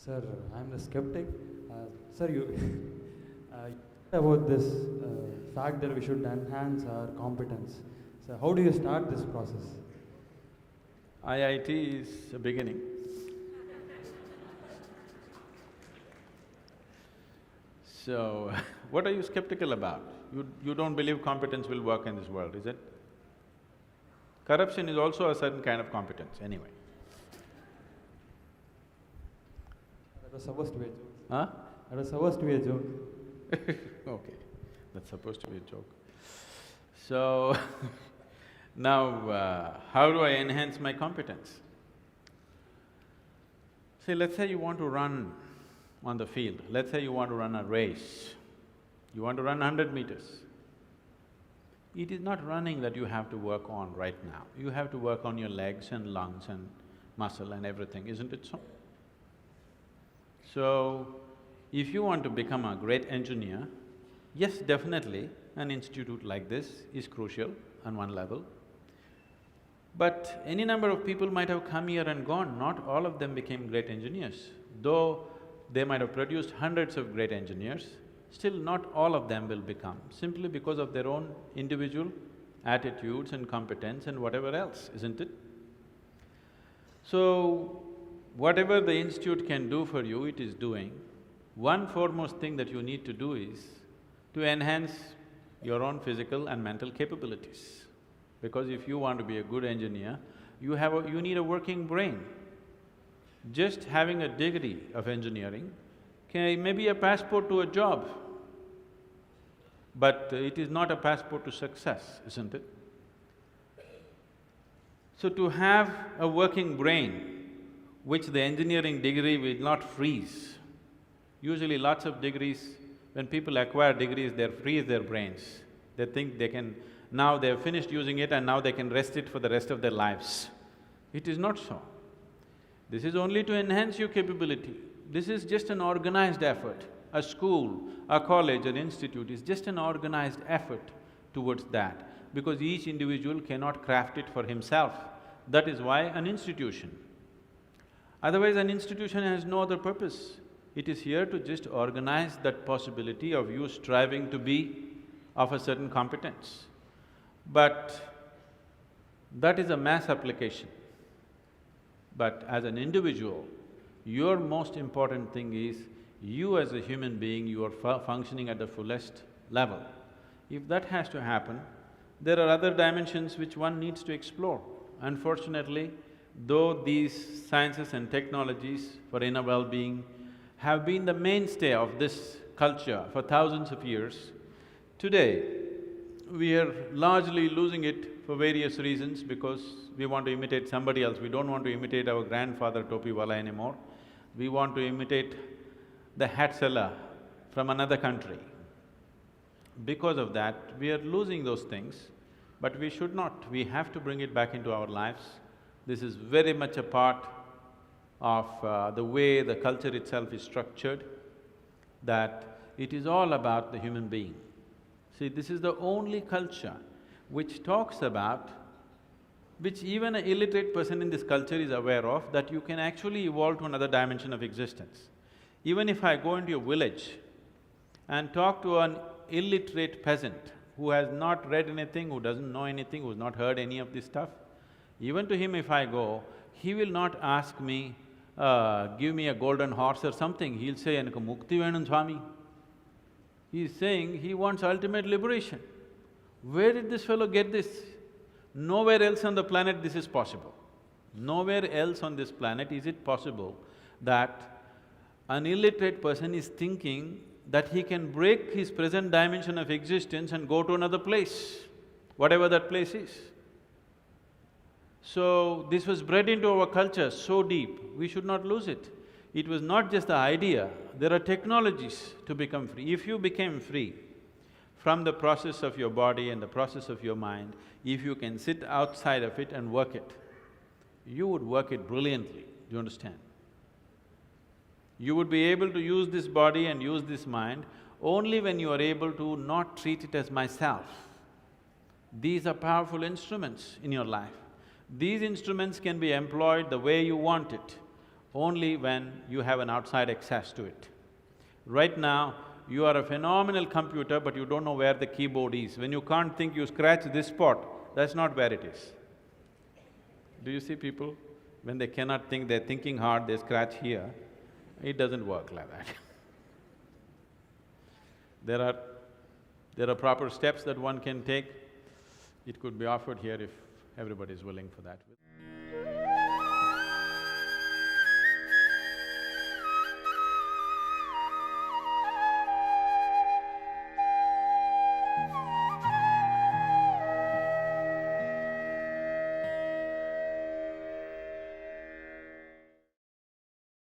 Sir, I'm a skeptic. Sir, you about this fact that we should enhance our competence. So, how do you start this process? IIT is a beginning. So, what are you skeptical about? You don't believe competence will work in this world, is it? Corruption is also a certain kind of competence, anyway. That was supposed to be a joke. Huh? That was supposed to be a joke. Okay, that's supposed to be a joke. So, now, how do I enhance my competence? See, let's say you want to run on the field, let's say you want to run a race, you want to run 100 meters. It is not running that you have to work on right now, you have to work on your legs and lungs and muscle and everything, isn't it so? So, if you want to become a great engineer, yes, definitely an institute like this is crucial on one level. But any number of people might have come here and gone, not all of them became great engineers. Though they might have produced hundreds of great engineers, still not all of them will become, simply because of their own individual attitudes and competence and whatever else, isn't it? So, whatever the institute can do for you, it is doing. One foremost thing that you need to do is to enhance your own physical and mental capabilities. Because if you want to be a good engineer, you need a working brain. Just having a degree of engineering may be a passport to a job, but it is not a passport to success, isn't it? So to have a working brain, which the engineering degree will not freeze. Usually lots of degrees, when people acquire degrees, they freeze their brains. They think they can… now they have finished using it and now they can rest it for the rest of their lives. It is not so. This is only to enhance your capability. This is just an organized effort. A school, a college, an institute is just an organized effort towards that, because each individual cannot craft it for himself. That is why an institution. Otherwise, an institution has no other purpose. It is here to just organize that possibility of you striving to be of a certain competence. But that is a mass application. But as an individual, your most important thing is you as a human being, you are functioning at the fullest level. If that has to happen, there are other dimensions which one needs to explore. Unfortunately, though these sciences and technologies for inner well-being have been the mainstay of this culture for thousands of years, today we are largely losing it for various reasons, because we want to imitate somebody else. We don't want to imitate our grandfather Topiwala anymore. We want to imitate the hat seller from another country. Because of that, we are losing those things, but we should not. We have to bring it back into our lives. This is very much a part of the way the culture itself is structured, that it is all about the human being. See, this is the only culture which talks about, which even an illiterate person in this culture is aware of, that you can actually evolve to another dimension of existence. Even if I go into a village and talk to an illiterate peasant who has not read anything, who doesn't know anything, who's not heard any of this stuff, even to him if I go, he will not ask me, give me a golden horse or something, he'll say, "Enakku mukti venum Swami." He's saying he wants ultimate liberation. Where did this fellow get this? Nowhere else on the planet this is possible. Nowhere else on this planet is it possible that an illiterate person is thinking that he can break his present dimension of existence and go to another place, whatever that place is. So, this was bred into our culture so deep, we should not lose it. It was not just the idea, there are technologies to become free. If you became free from the process of your body and the process of your mind, if you can sit outside of it and work it, you would work it brilliantly, do you understand? You would be able to use this body and use this mind only when you are able to not treat it as myself. These are powerful instruments in your life. These instruments can be employed the way you want it. only when you have an outside access to it. Right now, you are a phenomenal computer, but you don't know where the keyboard is. When you can't think, you scratch this spot, that's not where it is. Do you see people? When they cannot think, they're thinking hard, they scratch here. It doesn't work like that. There are proper steps that one can take. It could be offered here if everybody is willing for that.